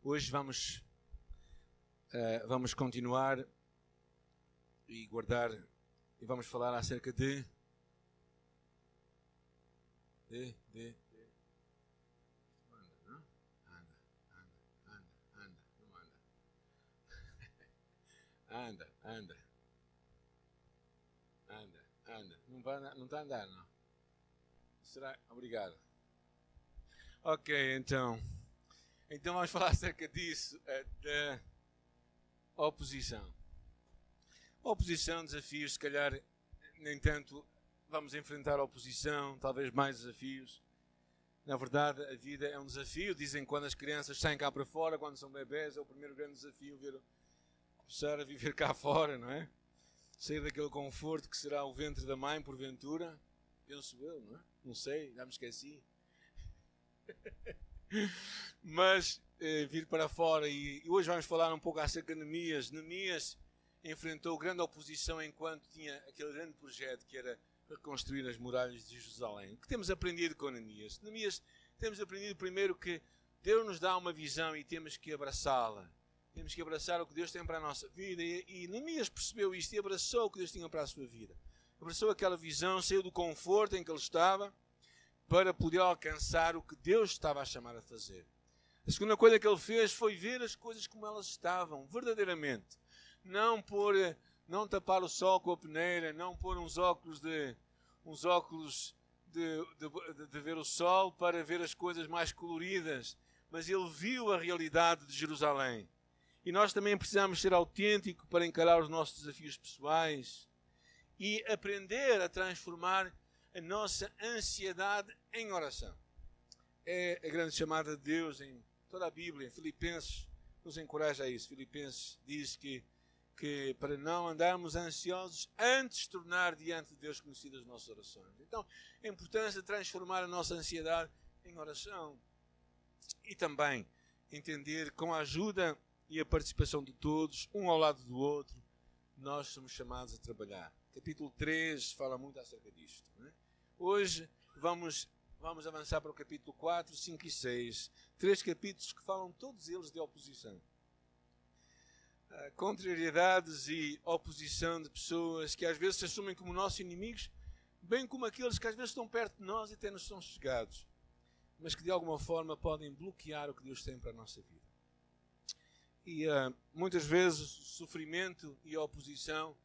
Hoje vamos continuar e guardar e vamos falar acerca de anda. Não está a andar, não. Será? Obrigado. Ok, então vamos falar acerca disso, da oposição. Oposição, desafios, se calhar nem tanto vamos enfrentar a oposição, talvez mais desafios. Na verdade, a vida é um desafio. Dizem que quando as crianças saem cá para fora, quando são bebés, é o primeiro grande desafio começar a viver cá fora, não é? Sair daquele conforto que será o ventre da mãe, porventura. Penso eu, não é? Não sei, já me esqueci. Mas vir para fora, e hoje vamos falar um pouco acerca de Neemias. Neemias enfrentou grande oposição enquanto tinha aquele grande projeto que era reconstruir as muralhas de Jerusalém. O que temos aprendido com Neemias? Neemias, temos aprendido primeiro que Deus nos dá uma visão e temos que abraçá-la. Temos que abraçar o que Deus tem para a nossa vida. E Neemias percebeu isto e abraçou o que Deus tinha para a sua vida. Abraçou aquela visão, saiu do conforto em que ele estava para poder alcançar o que Deus estava a chamar a fazer. A segunda coisa que ele fez foi ver as coisas como elas estavam, verdadeiramente. Não tapar o sol com a peneira, não pôr uns óculos de ver o sol para ver as coisas mais coloridas. Mas ele viu a realidade de Jerusalém. E nós também precisamos ser autênticos para encarar os nossos desafios pessoais e aprender a transformar a nossa ansiedade em oração. É a grande chamada de Deus em toda a Bíblia. Filipenses nos encoraja a isso. Filipenses diz que para não andarmos ansiosos, antes tornar diante de Deus conhecidas as nossas orações. Então, a importância de transformar a nossa ansiedade em oração. E também entender com a ajuda e a participação de todos, um ao lado do outro, nós somos chamados a trabalhar. Capítulo 3 fala muito acerca disto. Não é? Hoje vamos avançar para o capítulo 4, 5 e 6. 3 capítulos que falam todos eles de oposição. Contrariedades e oposição de pessoas que às vezes se assumem como nossos inimigos, bem como aqueles que às vezes estão perto de nós e até nos são chegados, mas que de alguma forma podem bloquear o que Deus tem para a nossa vida. E muitas vezes o sofrimento e a oposição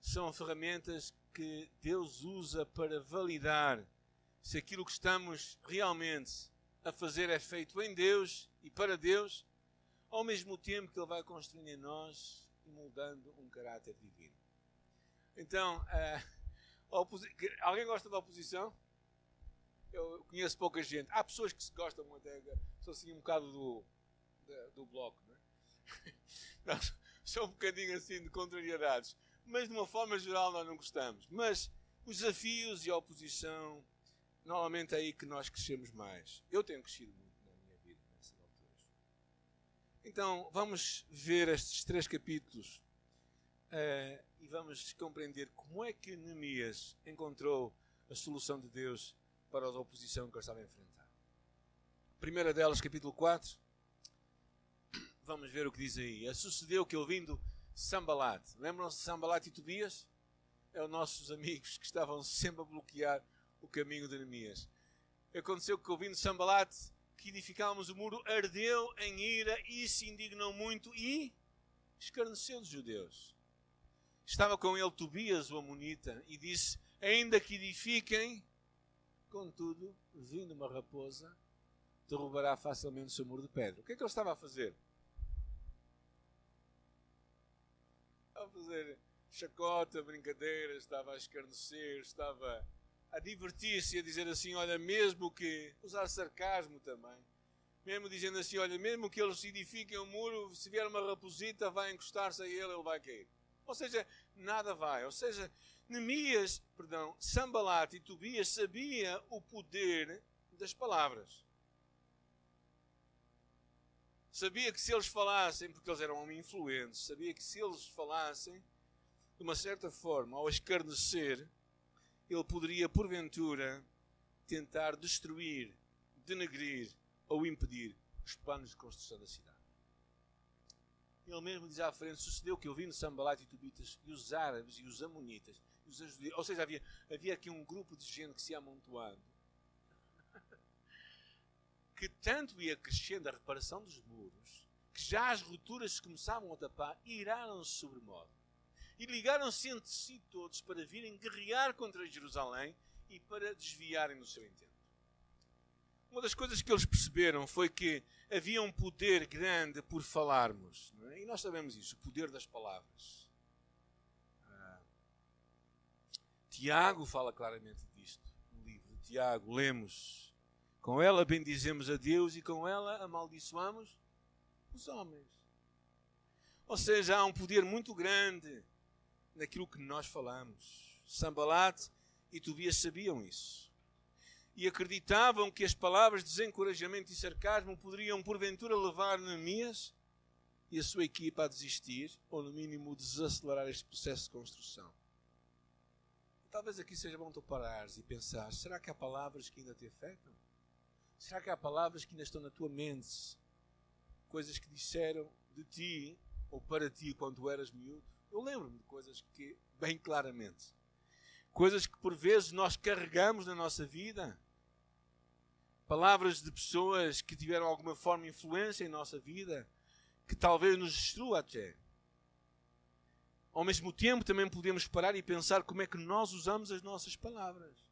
são ferramentas que Deus usa para validar se aquilo que estamos realmente a fazer é feito em Deus e para Deus, ao mesmo tempo que Ele vai construindo em nós e moldando um caráter divino. Então, alguém gosta da oposição? Eu conheço pouca gente. Há pessoas que se gostam até, são assim um bocado do bloco, não é? São um bocadinho assim de contrariedades. Mas de uma forma geral nós não gostamos. Mas os desafios e a oposição, normalmente é aí que nós crescemos mais. Eu tenho crescido muito na minha vida nessas alturas. Então vamos ver estes 3 capítulos e vamos compreender como é que Neemias encontrou a solução de Deus para a oposição que ele estava a enfrentar. A primeira delas, capítulo 4. Vamos ver o que diz aí. Sucedeu que ouvindo Sanbalat. Lembram-se de Sanbalat e Tobias? É os nossos amigos que estavam sempre a bloquear o caminho de Neemias. Aconteceu que ouvindo Sanbalat, que edificávamos o muro, ardeu em ira e se indignou muito e escarneceu dos judeus. Estava com ele Tobias, o amonita, e disse, ainda que edifiquem, contudo, vindo uma raposa, derrubará facilmente o seu muro de pedra. O que é que ele estava a fazer? A fazer chacota, brincadeira, estava a escarnecer, estava a divertir-se, a dizer assim, olha, mesmo que, usar sarcasmo também, mesmo dizendo assim, olha, mesmo que eles edifiquem um muro, se vier uma raposita, vai encostar-se a ele vai cair. Ou seja, nada vai. Ou seja, Sanbalat e Tobias sabia o poder das palavras. Sabia que se eles falassem, porque eles eram homens influentes, sabia que se eles falassem, de uma certa forma, ao escarnecer, ele poderia, porventura, tentar destruir, denegrir ou impedir os planos de construção da cidade. Ele mesmo diz à frente: sucedeu que ouvindo Sanbalat e Tobias e os árabes e os amonitas, e os judeus, ou seja, havia aqui um grupo de gente que se ia amontoando, que tanto ia crescendo a reparação dos muros, que já as rupturas se começavam a tapar, iraram-se sobremodo. E ligaram-se entre si todos para virem guerrear contra Jerusalém e para desviarem do seu intento. Uma das coisas que eles perceberam foi que havia um poder grande por falarmos. Não é? E nós sabemos isso, o poder das palavras. Tiago fala claramente disto. No livro de Tiago, lemos: com ela bendizemos a Deus e com ela amaldiçoamos os homens. Ou seja, há um poder muito grande naquilo que nós falamos. Sanbalat e Tobias sabiam isso. E acreditavam que as palavras de desencorajamento e sarcasmo poderiam porventura levar Neemias e a sua equipa a desistir, ou no mínimo desacelerar este processo de construção. Talvez aqui seja bom tu parares e pensar: será que há palavras que ainda te afetam? Será que há palavras que ainda estão na tua mente? Coisas que disseram de ti ou para ti quando tu eras miúdo? Eu lembro-me de coisas que, bem claramente, coisas que por vezes nós carregamos na nossa vida, palavras de pessoas que tiveram alguma forma de influência em nossa vida, que talvez nos destrua até. Ao mesmo tempo também podemos parar e pensar como é que nós usamos as nossas palavras.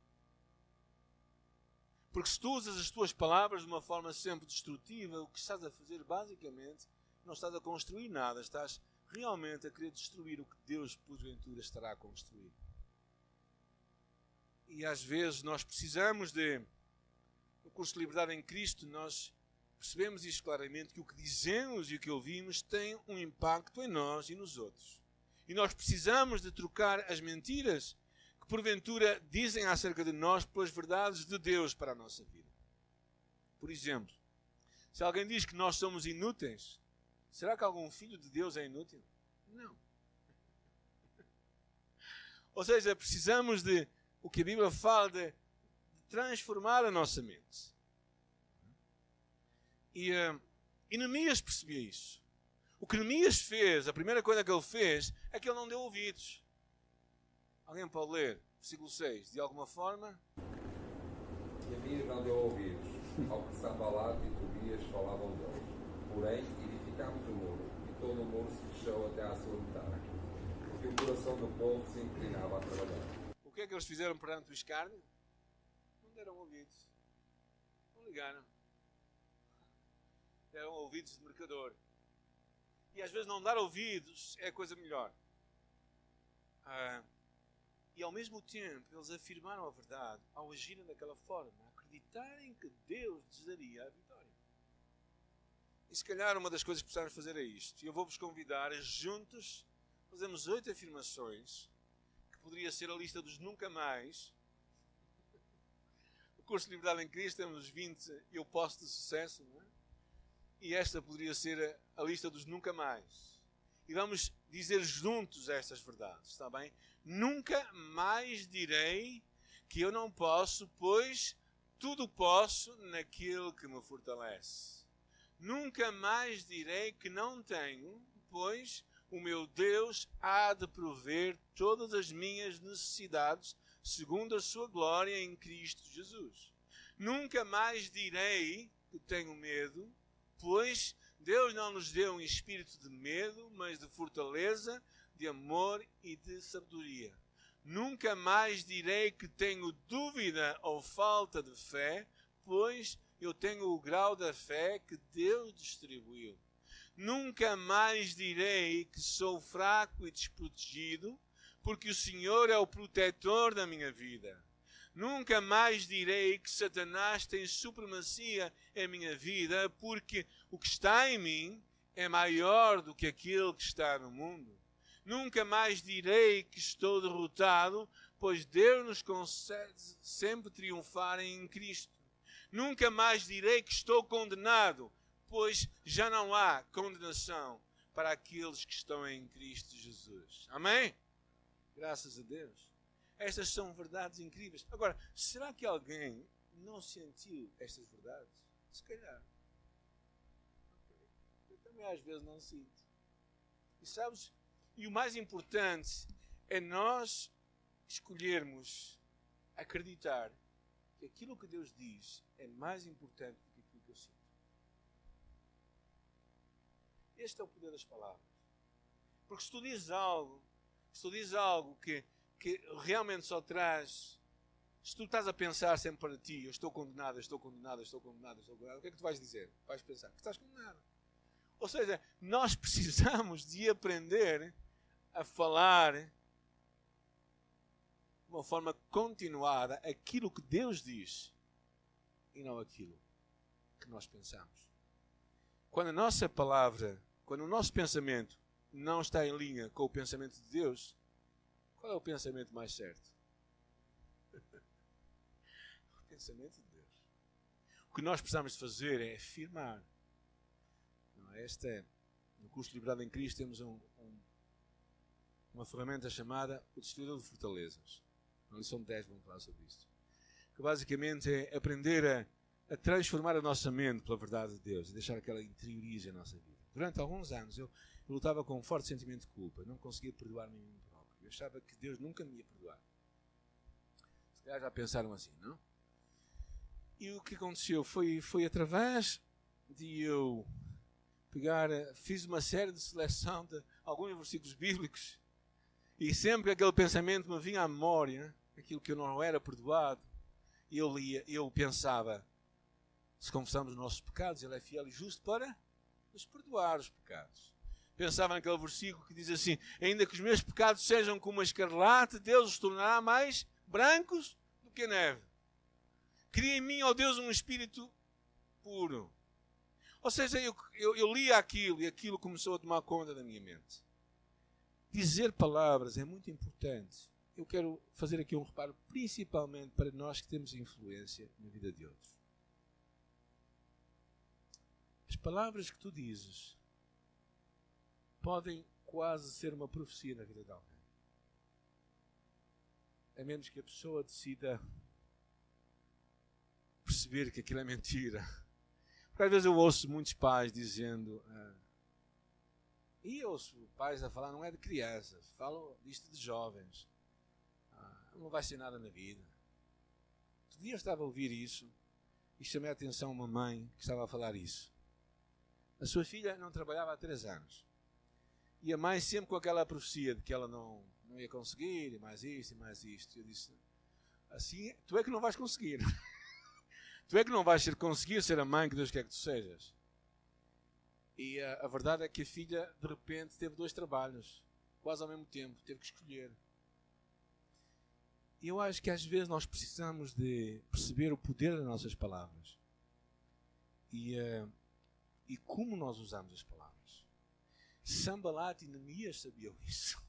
Porque se tu usas as tuas palavras de uma forma sempre destrutiva, o que estás a fazer basicamente, não estás a construir nada, estás realmente a querer destruir o que Deus porventura estará a construir. E às vezes nós precisamos no curso de Liberdade em Cristo, nós percebemos isto claramente, que o que dizemos e o que ouvimos tem um impacto em nós e nos outros. E nós precisamos de trocar as mentiras que porventura dizem acerca de nós pelas verdades de Deus para a nossa vida. Por exemplo, se alguém diz que nós somos inúteis, será que algum filho de Deus é inútil? Não. Ou seja, precisamos de, o que a Bíblia fala, de transformar a nossa mente. E Neemias percebia isso. O que Neemias fez, a primeira coisa que ele fez, é que ele não deu ouvidos. Alguém pode ler, versículo 6, de alguma forma? Neemias não deu ouvidos ao que Sanbalat e Tobias falavam deles. Porém, edificámos o muro, e todo o muro se fechou até à sua metade, porque o coração do povo se inclinava a trabalhar. O que é que eles fizeram perante o escárnio? Não deram ouvidos. Não ligaram. Deram ouvidos de mercador. E às vezes não dar ouvidos é a coisa melhor. E ao mesmo tempo eles afirmaram a verdade ao agirem daquela forma, acreditarem que Deus lhes daria a vitória. E se calhar uma das coisas que precisamos fazer é isto. E eu vou-vos convidar a juntos fazermos 8 afirmações, que poderia ser a lista dos nunca mais. No curso de Liberdade em Cristo temos 20 eu posso de sucesso, não é? E esta poderia ser a lista dos nunca mais. E vamos dizer juntos estas verdades, está bem? Nunca mais direi que eu não posso, pois tudo posso naquele que me fortalece. Nunca mais direi que não tenho, pois o meu Deus há de prover todas as minhas necessidades segundo a sua glória em Cristo Jesus. Nunca mais direi que tenho medo, pois Deus não nos deu um espírito de medo, mas de fortaleza, de amor e de sabedoria. Nunca mais direi que tenho dúvida ou falta de fé, pois eu tenho o grau da fé que Deus distribuiu. Nunca mais direi que sou fraco e desprotegido, porque o Senhor é o protetor da minha vida. Nunca mais direi que Satanás tem supremacia em minha vida, porque o que está em mim é maior do que aquele que está no mundo. Nunca mais direi que estou derrotado, pois Deus nos concede sempre triunfar em Cristo. Nunca mais direi que estou condenado, pois já não há condenação para aqueles que estão em Cristo Jesus. Amém? Graças a Deus. Estas são verdades incríveis. Agora, será que alguém não sentiu estas verdades? Se calhar. Eu também às vezes não sinto. E sabes, e o mais importante é nós escolhermos acreditar que aquilo que Deus diz é mais importante do que aquilo que eu sinto. Este é o poder das palavras. Porque se tu dizes algo que realmente só traz... Se tu estás a pensar sempre para ti, eu estou condenado, estou condenado, estou condenado, estou condenado, o que é que tu vais dizer? Vais pensar que estás condenado. Ou seja, nós precisamos de aprender a falar de uma forma continuada aquilo que Deus diz e não aquilo que nós pensamos. Quando a nossa palavra, quando o nosso pensamento não está em linha com o pensamento de Deus, qual é o pensamento mais certo? O pensamento de Deus. O que nós precisamos de fazer é afirmar. No curso de Liberdade em Cristo temos uma ferramenta chamada o Destruidor de Fortalezas. Na lição 10 vamos falar sobre isto. Que basicamente é aprender a transformar a nossa mente pela verdade de Deus e deixar que ela interiorize a nossa vida. Durante alguns anos eu lutava com um forte sentimento de culpa. Não conseguia perdoar-me a mim próprio. Eu achava que Deus nunca me ia perdoar. Se calhar já pensaram assim, não? E o que aconteceu foi através de eu fiz uma série de seleção de alguns versículos bíblicos e sempre que aquele pensamento me vinha à memória, aquilo que eu não era perdoado, eu pensava, se confessamos os nossos pecados, Ele é fiel e justo para nos perdoar os pecados. Pensava naquele versículo que diz assim, ainda que os meus pecados sejam como a escarlate, Deus os tornará mais brancos do que a neve. Cria em mim, ó Deus, um espírito puro. Ou seja, eu lia aquilo e aquilo começou a tomar conta da minha mente. Dizer palavras é muito importante. Eu quero fazer aqui um reparo, principalmente para nós que temos influência na vida de outros. As palavras que tu dizes podem quase ser uma profecia na vida de alguém. A menos que a pessoa decida perceber que aquilo é mentira. Porque às vezes eu ouço muitos pais dizendo, e eu ouço pais a falar, não é de crianças, falam disto de jovens, não vai ser nada na vida. Outro dia eu estava a ouvir isso e chamei a atenção a uma mãe que estava a falar isso. A sua filha não trabalhava há 3 anos e a mãe sempre com aquela profecia de que ela não ia conseguir, e mais isto e mais isto. Eu disse, assim, tu é que não vais conseguir. Tu é que não vais conseguir ser a mãe que Deus quer que tu sejas. E a verdade é que a filha, de repente, teve 2 trabalhos, quase ao mesmo tempo, teve que escolher. E eu acho que às vezes nós precisamos de perceber o poder das nossas palavras. E como nós usamos as palavras. Sanbalat e Neemias sabiam isso.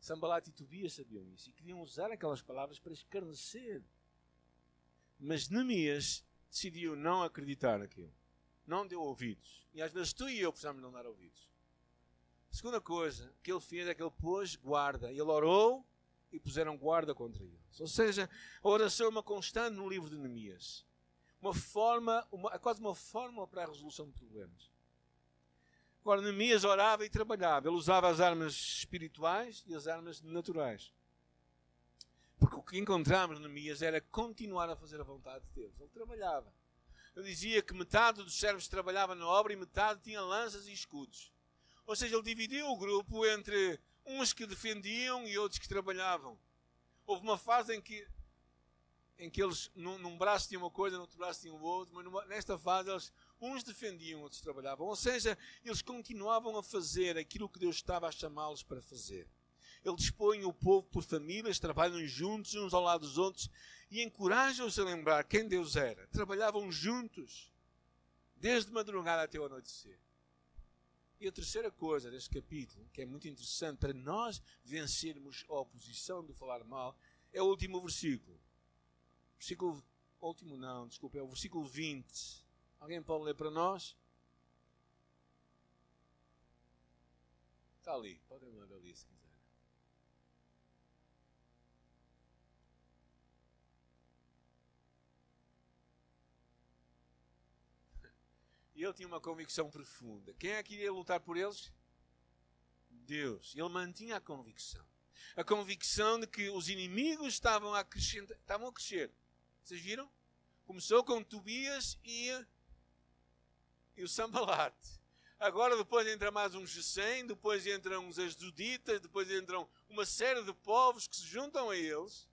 Sanbalat e Tobias sabiam isso. E queriam usar aquelas palavras para escarnecer. Mas Neemias decidiu não acreditar naquilo. Não deu ouvidos. E às vezes tu e eu precisamos não dar ouvidos. A segunda coisa que ele fez é que ele pôs guarda. Ele orou e puseram guarda contra eles. Ou seja, a oração é uma constante no livro de Neemias. Quase uma fórmula para a resolução de problemas. Agora, Neemias orava e trabalhava. Ele usava as armas espirituais e as armas naturais. Porque o que encontramos em Neemias era continuar a fazer a vontade de Deus. Ele trabalhava. Ele dizia que metade dos servos trabalhava na obra e metade tinha lanças e escudos. Ou seja, ele dividiu o grupo entre uns que defendiam e outros que trabalhavam. Houve uma fase em que eles, num braço tinham uma coisa, no outro braço tinham outro, mas nesta fase uns defendiam, outros trabalhavam. Ou seja, eles continuavam a fazer aquilo que Deus estava a chamá-los para fazer. Ele dispõe o povo por famílias, trabalham juntos, uns ao lado dos outros, e encorajam-os a lembrar quem Deus era. Trabalhavam juntos, desde madrugada até o anoitecer. E a terceira coisa deste capítulo, que é muito interessante para nós vencermos a oposição do falar mal, é o último versículo. É o versículo 20. Alguém pode ler para nós? Está ali, podem ler ali se quiser. E ele tinha uma convicção profunda. Quem é que iria lutar por eles? Deus. Ele mantinha a convicção. A convicção de que os inimigos estavam a crescer. Vocês viram? Começou com Tobias e o Sambalate. Agora depois entra mais um Gesem, depois entram os Asdoditas, depois entram uma série de povos que se juntam a eles.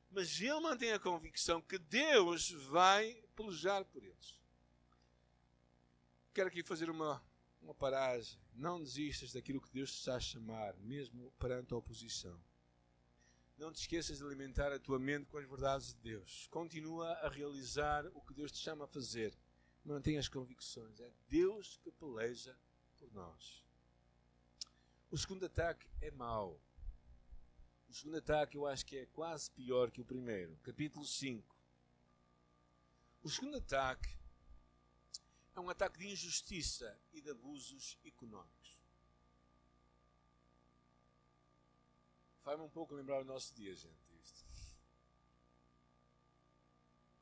Mas ele mantém a convicção que Deus vai pelejar por eles. Quero aqui fazer uma paragem. Não desistas daquilo que Deus te está a chamar, mesmo perante a oposição. Não te esqueças de alimentar a tua mente com as verdades de Deus. Continua a realizar o que Deus te chama a fazer. Mantenha as convicções. É Deus que peleja por nós. O segundo ataque é mau. O segundo ataque eu acho que é quase pior que o primeiro. Capítulo 5. O segundo ataque é um ataque de injustiça e de abusos económicos. Faz-me um pouco lembrar o nosso dia, gente, isto.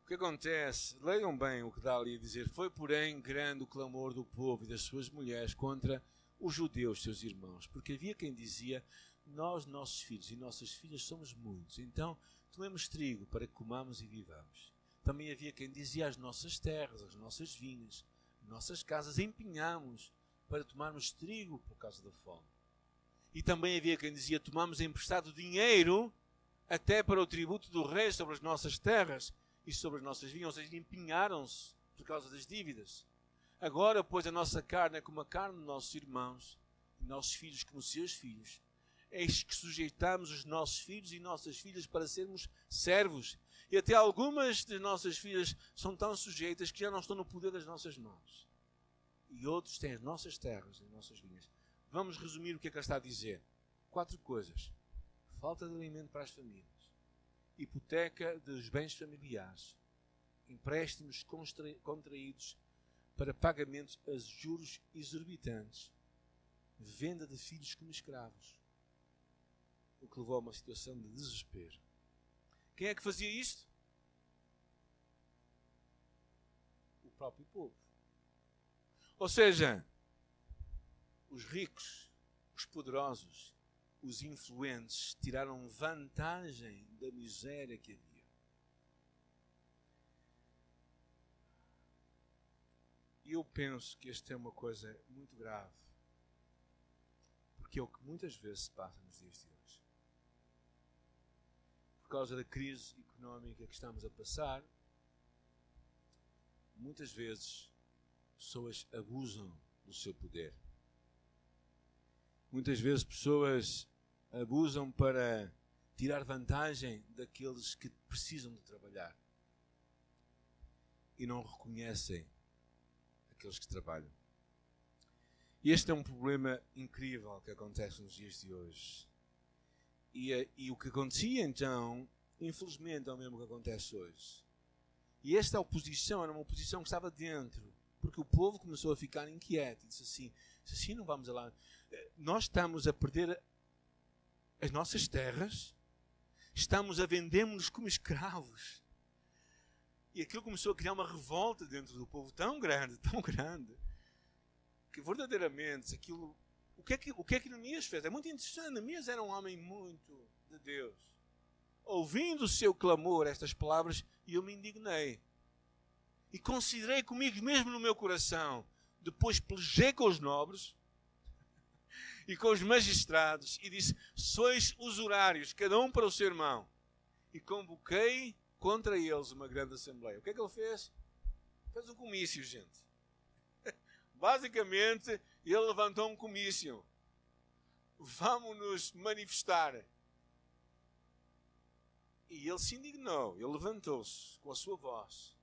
O que acontece? Leiam bem o que dá ali a dizer. Foi, porém, grande o clamor do povo e das suas mulheres contra os judeus, seus irmãos, porque havia quem dizia: nós, nossos filhos e nossas filhas somos muitos, então tomemos trigo para que comamos e vivamos. Também havia quem dizia: as nossas terras, as nossas vinhas, nossas casas empenhamos para tomarmos trigo por causa da fome. E também havia quem dizia: tomamos emprestado dinheiro até para o tributo do rei sobre as nossas terras e sobre as nossas vinhas, ou seja, empenharam-se por causa das dívidas. Agora, pois, a nossa carne é como a carne dos nossos irmãos, e nossos filhos como seus filhos. Eis que sujeitamos os nossos filhos e nossas filhas para sermos servos. E até algumas de nossas filhas são tão sujeitas que já não estão no poder das nossas mãos. E outros têm as nossas terras e as nossas vinhas. Vamos resumir o que é que ela está a dizer. 4 coisas. Falta de alimento para as famílias. Hipoteca dos bens familiares. Empréstimos contraídos para pagamentos a juros exorbitantes. Venda de filhos como escravos. O que levou a uma situação de desespero. Quem é que fazia isto? O próprio povo. Ou seja, os ricos, os poderosos, os influentes tiraram vantagem da miséria que havia. E eu penso que esta é uma coisa muito grave, porque é o que muitas vezes se passa nos dias de hoje. Por causa da crise económica que estamos a passar, muitas vezes pessoas abusam do seu poder. Muitas vezes pessoas abusam para tirar vantagem daqueles que precisam de trabalhar e não reconhecem aqueles que trabalham. E este é um problema incrível que acontece nos dias de hoje. E o que acontecia então, infelizmente, é o mesmo que acontece hoje. E esta oposição era uma oposição que estava dentro, porque o povo começou a ficar inquieto e disse assim não vamos lá. Nós estamos a perder as nossas terras, estamos a vender-nos como escravos. E aquilo começou a criar uma revolta dentro do povo tão grande, que verdadeiramente aquilo... O que é que Neemias fez? É muito interessante. Neemias era um homem muito de Deus. Ouvindo o seu clamor, estas palavras, eu me indignei. E considerei comigo mesmo no meu coração. Depois pelejei com os nobres e com os magistrados e disse: sois usurários, cada um para o seu irmão. E convoquei contra eles uma grande assembleia. O que é que ele fez? Fez um comício, gente. Basicamente, ele levantou um comício. Vamos nos manifestar. E ele se indignou. Ele levantou-se com a sua voz.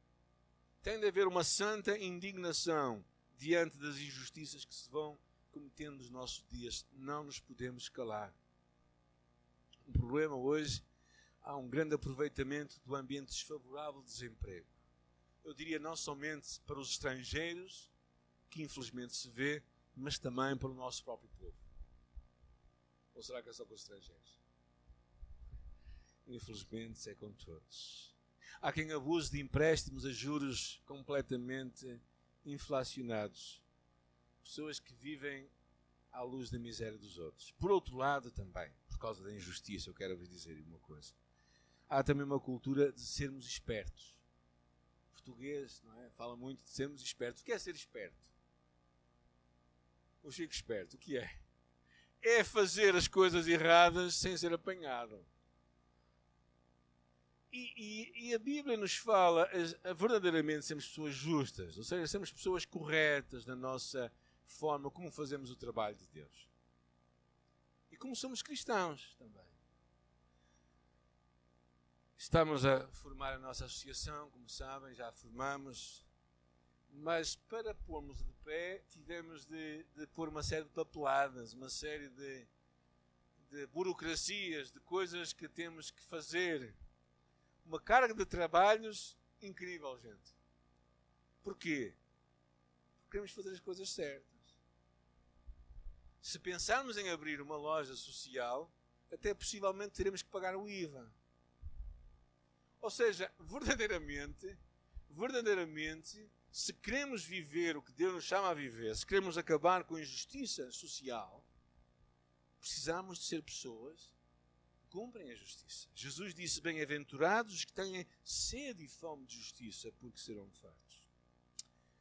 Tem de haver uma santa indignação diante das injustiças que se vão cometendo nos nossos dias. Não nos podemos calar. O problema hoje, há um grande aproveitamento do ambiente desfavorável de desemprego. Eu diria não somente para os estrangeiros, que infelizmente se vê, mas também para o nosso próprio povo. Ou será que é só com os estrangeiros? Infelizmente é com todos. Há quem abuse de empréstimos a juros completamente inflacionados. Pessoas que vivem à luz da miséria dos outros. Por outro lado, também, por causa da injustiça, eu quero vos dizer uma coisa. Há também uma cultura de sermos espertos. O português, não é? Fala muito de sermos espertos. O que é ser esperto? O Chico esperto, o que é? É fazer as coisas erradas sem ser apanhado. E a Bíblia nos fala a verdadeiramente sermos pessoas justas, ou seja, sermos pessoas corretas na nossa forma como fazemos o trabalho de Deus. E como somos cristãos também. Estamos a formar a nossa associação, como sabem, já a formamos, mas para pormos de pé tivemos de pôr uma série de papeladas, uma série de burocracias, de coisas que temos que fazer. Uma carga de trabalhos incrível, gente. Porquê? Porque queremos fazer as coisas certas. Se pensarmos em abrir uma loja social, até possivelmente teremos que pagar o IVA. Ou seja, verdadeiramente, se queremos viver o que Deus nos chama a viver, se queremos acabar com a injustiça social, precisamos de ser pessoas que cumprem a justiça. Jesus disse, bem-aventurados os que têm sede e fome de justiça, porque serão fartos.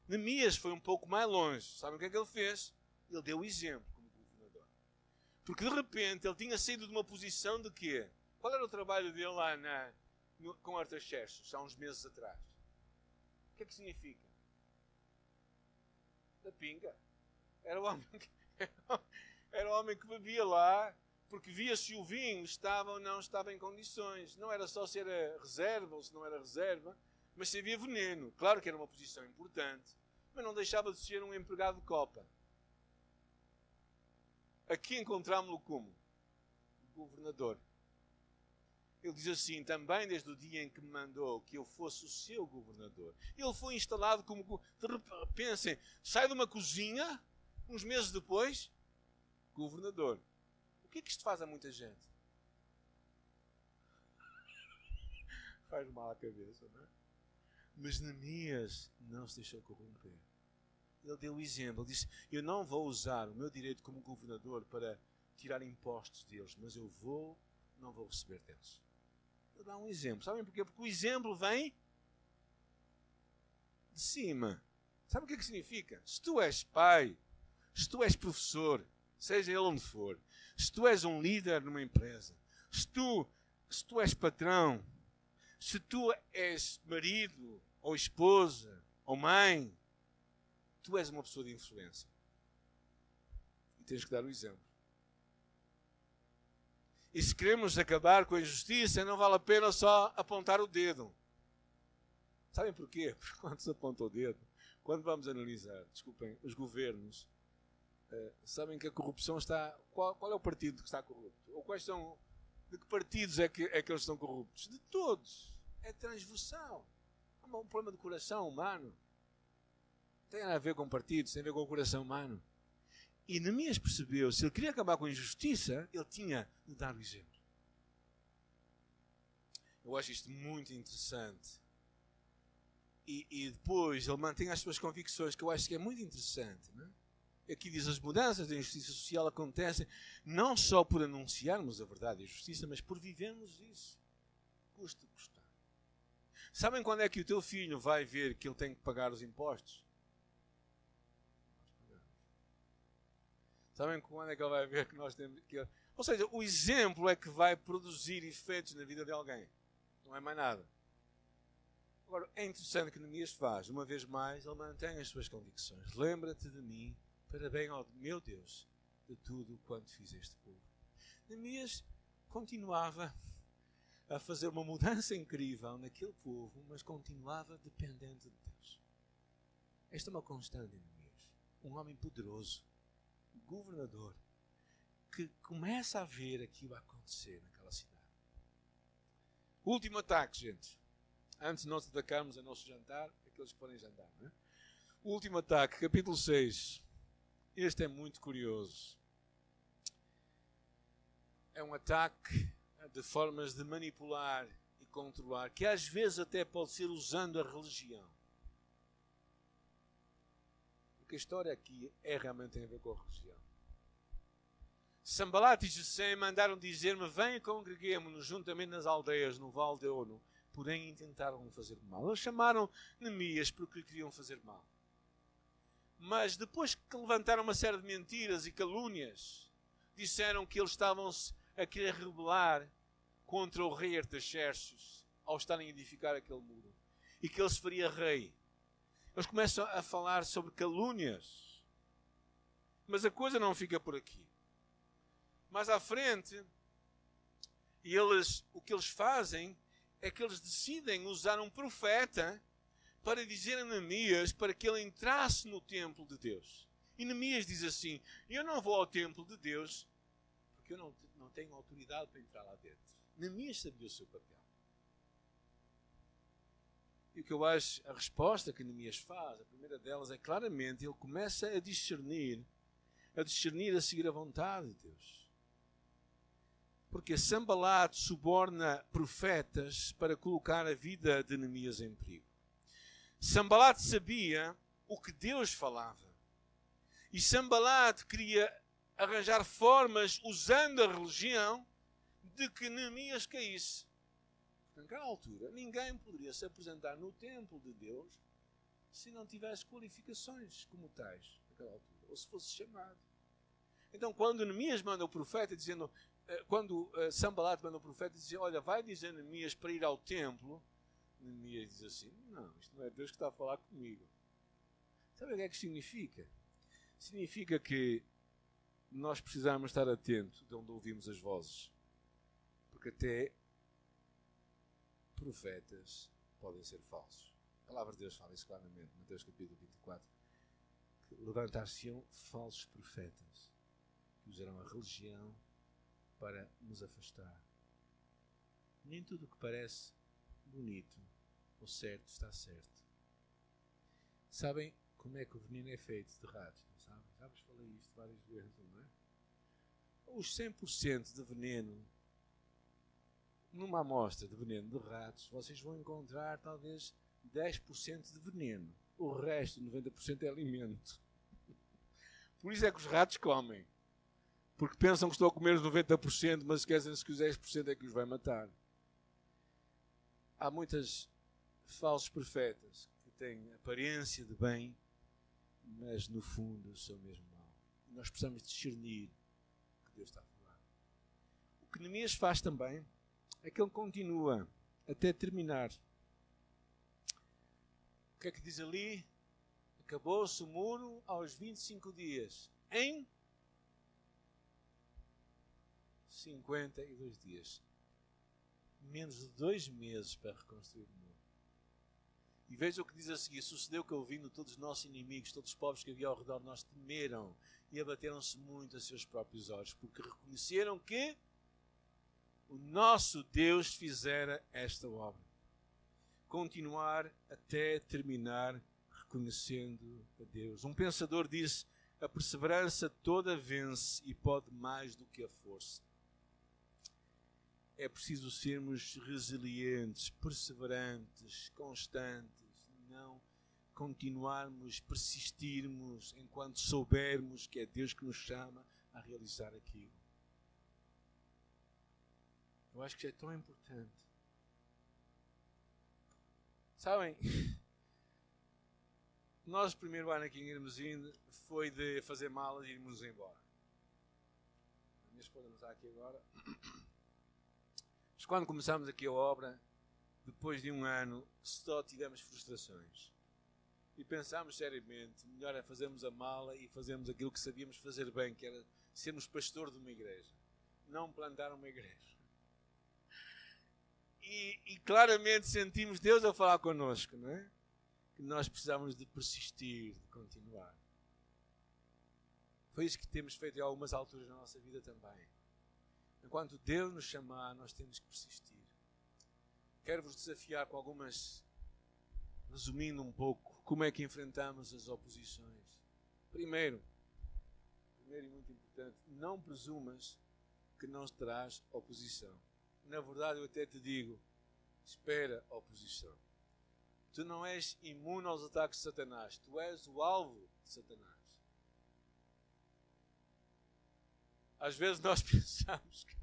Neemias foi um pouco mais longe. Sabem o que é que ele fez? Ele deu o exemplo como governador. Porque de repente ele tinha saído de uma posição de quê? Qual era o trabalho dele lá com Artaxerxes, há uns meses atrás? O que é que significa? Da pinga. Era o homem que bebia lá, porque via se o vinho estava ou não estava em condições. Não era só se era reserva ou se não era reserva, mas se havia veneno. Claro que era uma posição importante, mas não deixava de ser um empregado de copa. Aqui encontramos-lo como? Governador. Ele diz assim, também desde o dia em que me mandou que eu fosse o seu governador. Ele foi instalado como... Pensem, sai de uma cozinha, uns meses depois, governador. O que é que isto faz a muita gente? Faz mal à cabeça, não é? Mas Neemias não se deixou corromper. Ele deu o exemplo. Ele disse, eu não vou usar o meu direito como governador para tirar impostos deles, mas eu não vou receber deles. Ele dá um exemplo. Sabem porquê? Porque o exemplo vem de cima. Sabe o que é que significa? Se tu és pai, se tu és professor, seja ele onde for, se tu és um líder numa empresa, se tu és patrão, se tu és marido, ou esposa, ou mãe, tu és uma pessoa de influência. E tens que dar o exemplo. E se queremos acabar com a injustiça, não vale a pena só apontar o dedo. Sabem porquê? Porque quando se aponta o dedo, quando vamos analisar, desculpem, os governos, sabem que a corrupção está... Qual é o partido que está corrupto? Ou quais são... De que partidos é que eles estão corruptos? De todos. É transversal. É um problema de coração humano. Não tem nada a ver com partidos, tem a ver com o coração humano. E Neemias percebeu, se ele queria acabar com a injustiça, ele tinha de dar o exemplo. Eu acho isto muito interessante. E depois ele mantém as suas convicções, que eu acho que é muito interessante. Não é? Aqui diz, as mudanças da injustiça social acontecem não só por anunciarmos a verdade e a justiça, mas por vivermos isso. Custa o que custar. Sabem quando é que o teu filho vai ver que ele tem que pagar os impostos? Sabem quando é que ele vai ver que nós temos... Ou seja, o exemplo é que vai produzir efeitos na vida de alguém. Não é mais nada. Agora, é interessante que Neemias faz. Uma vez mais, ele mantém as suas convicções. Lembra-te de mim, para bem ao meu Deus, de tudo quanto fizeste povo. Neemias continuava a fazer uma mudança incrível naquele povo, mas continuava dependente de Deus. Esta é uma constante em Neemias. Um homem poderoso, governador, que começa a ver aquilo a acontecer naquela cidade. O último ataque, gente. Antes de nós atacarmos a nosso jantar, aqueles que forem jantar, não é? O último ataque, capítulo 6. Este é muito curioso. É um ataque de formas de manipular e controlar, que às vezes até pode ser usando a religião. Porque a história aqui realmente tem a ver com a religião. Sanbalat e Gesem mandaram dizer-me: venha, congreguemo-nos juntamente nas aldeias no Vale de Ono. Porém intentaram fazer mal. Eles chamaram Neemias porque lhe queriam fazer mal. Mas depois que levantaram uma série de mentiras e calúnias, disseram que eles estavam-se a querer rebelar contra o rei Artaxerxes ao estarem a edificar aquele muro. E que ele se faria rei. Eles começam a falar sobre calúnias. Mas a coisa não fica por aqui. Mais à frente, o que eles fazem é que eles decidem usar um profeta para dizer a Neemias para que ele entrasse no templo de Deus. E Neemias diz assim: eu não vou ao templo de Deus porque eu não tenho autoridade para entrar lá dentro. Neemias sabia o seu papel. E o que eu acho, a resposta que Neemias faz, a primeira delas é claramente, ele começa a discernir a seguir a vontade de Deus. Porque Sanbalat suborna profetas para colocar a vida de Neemias em perigo. Sanbalat sabia o que Deus falava. E Sanbalat queria arranjar formas, usando a religião, de que Neemias caísse. Naquela altura, ninguém poderia se apresentar no templo de Deus se não tivesse qualificações como tais, naquela altura, ou se fosse chamado. Então, quando Neemias manda o profeta dizendo... Quando Sanbalat manda o profeta dizer: olha, vai dizer Neemias para ir ao templo, Neemias diz assim: não, isto não é Deus que está a falar comigo. Sabe o que é que significa? Significa que nós precisamos estar atentos de onde ouvimos as vozes. Porque até profetas podem ser falsos. A palavra de Deus fala isso claramente, Mateus capítulo 24. Que levantar-se-ão falsos profetas que usarão a religião para nos afastar. Nem tudo o que parece bonito ou certo está certo. Sabem como é que o veneno é feito de ratos? Não sabem? Já vos falei isto várias vezes, não é? Os 100% de veneno, numa amostra de veneno de ratos, vocês vão encontrar talvez 10% de veneno. O resto, 90%, é alimento. Por isso é que os ratos comem. Porque pensam que estão a comer os 90%, mas esquecem-se que os 10% é que os vai matar. Há muitos falsos profetas que têm aparência de bem, mas no fundo são mesmo mau. E nós precisamos discernir o que Deus está a falar. O que Neemias faz também é que ele continua até terminar. O que é que diz ali? Acabou-se o muro aos 25 dias. Em 52 dias. Menos de 2 meses para reconstruir o muro. E veja o que diz a seguir: sucedeu que, ouvindo todos os nossos inimigos, todos os povos que havia ao redor de nós, temeram e abateram-se muito a seus próprios olhos, porque reconheceram que o nosso Deus fizera esta obra. Continuar até terminar reconhecendo a Deus. Um pensador disse: a perseverança toda vence e pode mais do que a força. É preciso sermos resilientes, perseverantes, constantes, não continuarmos, persistirmos enquanto soubermos que é Deus que nos chama a realizar aquilo. Eu acho que isso é tão importante. Sabem, nós o primeiro ano aqui em Hermesinde foi de fazer malas e irmos embora. A minha esposa não está aqui agora. Mas quando começámos aqui a obra, depois de um ano, só tivemos frustrações. E pensámos seriamente, melhor é fazermos a mala e fazermos aquilo que sabíamos fazer bem, que era sermos pastor de uma igreja. Não plantar uma igreja. E claramente sentimos Deus a falar connosco, não é? Que nós precisamos de persistir, de continuar. Foi isso que temos feito em algumas alturas na nossa vida também. Enquanto Deus nos chamar, nós temos que persistir. Quero-vos desafiar com algumas, resumindo um pouco, como é que enfrentamos as oposições. Primeiro e muito importante, não presumas que não terás oposição. Na verdade, eu até te digo, espera oposição. Tu não és imune aos ataques de Satanás, tu és o alvo de Satanás. Às vezes nós pensamos que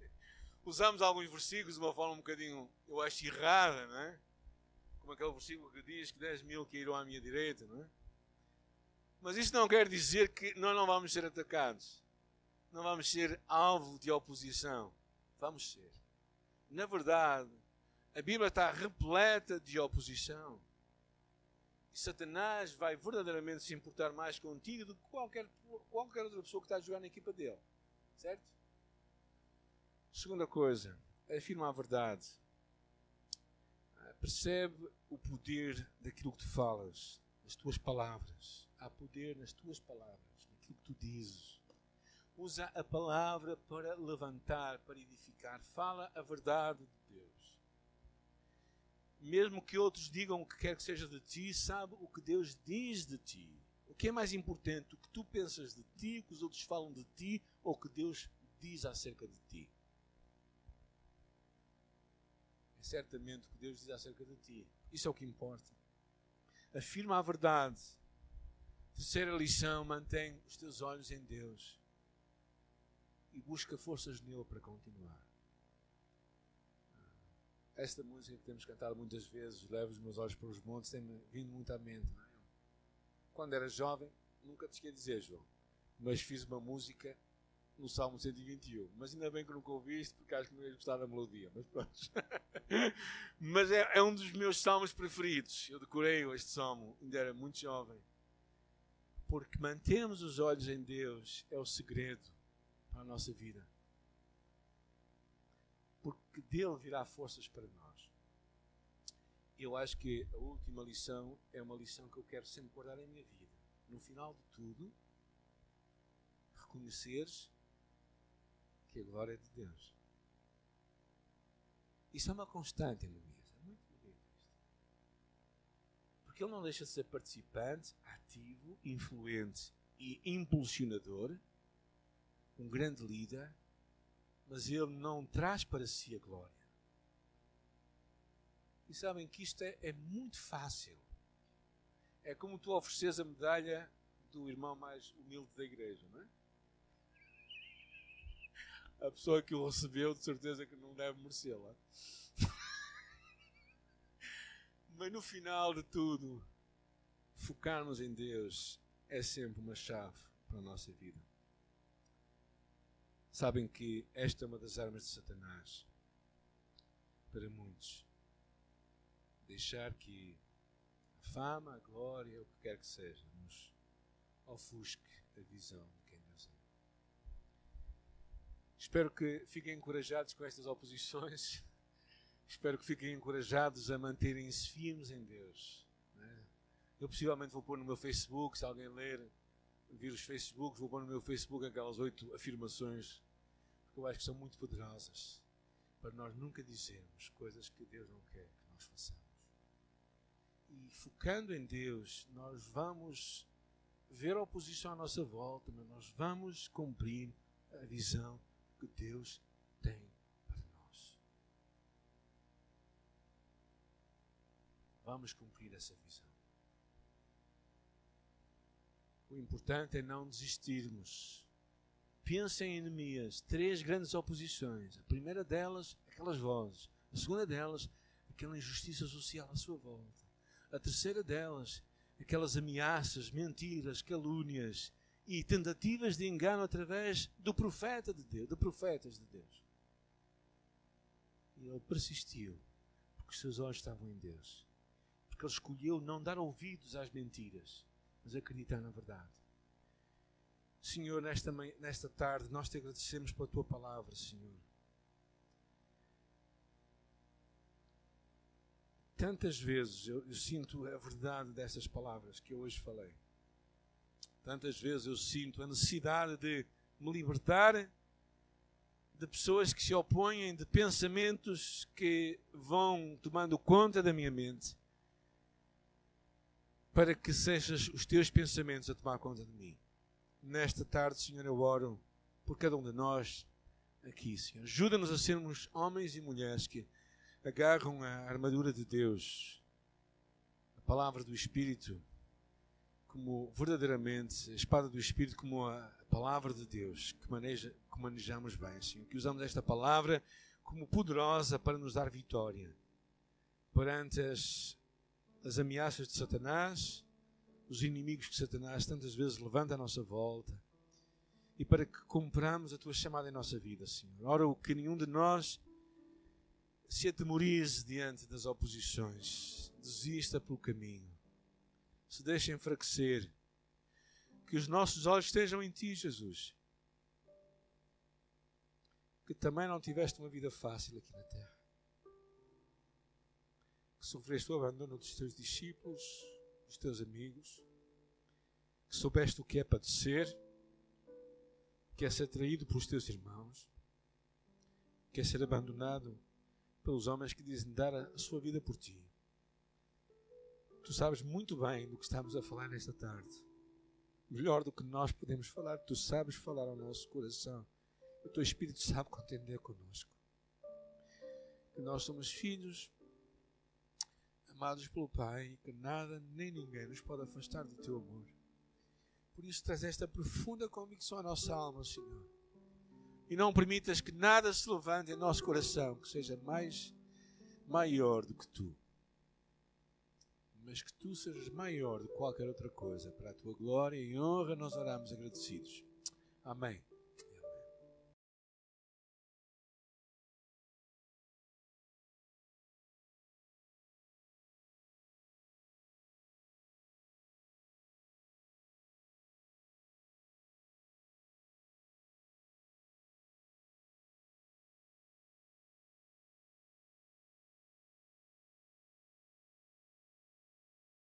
usamos alguns versículos de uma forma um bocadinho, eu acho, errada, não é? Como aquele versículo que diz que 10.000 cairão à minha direita, não é? Mas isso não quer dizer que nós não vamos ser atacados. Não vamos ser alvo de oposição. Vamos ser. Na verdade, a Bíblia está repleta de oposição. E Satanás vai verdadeiramente se importar mais contigo do que qualquer outra pessoa que está a jogar na equipa dele. Certo? Segunda coisa, afirma a verdade. Percebe o poder daquilo que tu falas, das tuas palavras. Há poder nas tuas palavras, naquilo que tu dizes. Usa a palavra para levantar, para edificar. Fala a verdade de Deus. Mesmo que outros digam o que quer que seja de ti, sabe o que Deus diz de ti. O que é mais importante, o que tu pensas de ti, o que os outros falam de ti, ou o que Deus diz acerca de ti. É certamente o que Deus diz acerca de ti. Isso é o que importa. Afirma a verdade. Terceira lição, mantém os teus olhos em Deus. E busca forças nele para continuar. Esta música que temos cantado muitas vezes, Leva os meus olhos para os montes, tem-me vindo muito à mente. Não é? Quando era jovem, nunca te esqueci de dizer, João, mas fiz uma música no Salmo 121. Mas ainda bem que nunca ouviste, porque acho que não ias gostar da melodia. Mas pronto. Mas é um dos meus salmos preferidos. Eu decorei este salmo, ainda era muito jovem. Porque mantermos os olhos em Deus é o segredo para a nossa vida. Porque dele virá forças para nós. Eu acho que a última lição é uma lição que eu quero sempre guardar em minha vida. No final de tudo, reconheceres que a glória é de Deus. Isso é uma constante em minha vida. É muito bonito isto. Porque ele não deixa de ser participante, ativo, influente e impulsionador, um grande líder, mas ele não traz para si a glória. E sabem que isto é muito fácil. É como tu ofereces a medalha do irmão mais humilde da igreja, não é? A pessoa que o recebeu, de certeza que não deve merecê-la. Mas no final de tudo, focarmos em Deus é sempre uma chave para a nossa vida. Sabem que esta é uma das armas de Satanás para muitos. Deixar que a fama, a glória, o que quer que seja, nos ofusque a visão de quem Deus é. Espero que fiquem encorajados com estas oposições. Espero que fiquem encorajados a manterem-se firmes em Deus. Eu possivelmente vou pôr no meu Facebook, se alguém vir os Facebooks, vou pôr no meu Facebook aquelas 8 afirmações, porque eu acho que são muito poderosas, para nós nunca dizermos coisas que Deus não quer que nós façamos. E focando em Deus, nós vamos ver a oposição à nossa volta, mas nós vamos cumprir a visão que Deus tem para nós. Vamos cumprir essa visão. O importante é não desistirmos. Pensem em Neemias, 3 grandes oposições. A primeira delas, aquelas vozes. A segunda delas, aquela injustiça social à sua volta. A terceira delas, aquelas ameaças, mentiras, calúnias e tentativas de engano através do profeta de Deus, de profetas de Deus. E ele persistiu, porque os seus olhos estavam em Deus. Porque ele escolheu não dar ouvidos às mentiras, mas acreditar na verdade. Senhor, nesta tarde, nós te agradecemos pela tua palavra, Senhor. Tantas vezes eu sinto a verdade destas palavras que eu hoje falei. Tantas vezes eu sinto a necessidade de me libertar de pessoas que se opõem, de pensamentos que vão tomando conta da minha mente, para que sejas os teus pensamentos a tomar conta de mim. Nesta tarde, Senhor, eu oro por cada um de nós aqui, Senhor. Ajuda-nos a sermos homens e mulheres que agarram a armadura de Deus, a palavra do Espírito, como verdadeiramente, a espada do Espírito, como a palavra de Deus que manejamos bem, Senhor. Que usamos esta palavra como poderosa para nos dar vitória perante as ameaças de Satanás, os inimigos que Satanás tantas vezes levanta à nossa volta, e para que cumpramos a Tua chamada em nossa vida, Senhor. Ora, que nenhum de nós se atemorize diante das oposições, desista pelo caminho, se deixe enfraquecer, que os nossos olhos estejam em Ti, Jesus, que também não tiveste uma vida fácil aqui na terra, que sofreste o abandono dos Teus discípulos, dos Teus amigos, que soubeste o que é padecer, que é ser traído pelos Teus irmãos, que é ser abandonado pelos homens que dizem dar a sua vida por Ti. Tu sabes muito bem do que estamos a falar nesta tarde. Melhor do que nós podemos falar, Tu sabes falar ao nosso coração. O Teu Espírito sabe contender connosco. Que nós somos filhos amados pelo Pai, e que nada nem ninguém nos pode afastar do Teu amor. Por isso traz esta profunda convicção à nossa alma, Senhor. E não permitas que nada se levante em nosso coração que seja maior do que Tu. Mas que Tu sejas maior do que qualquer outra coisa. Para a Tua glória e honra nós oramos agradecidos. Amém.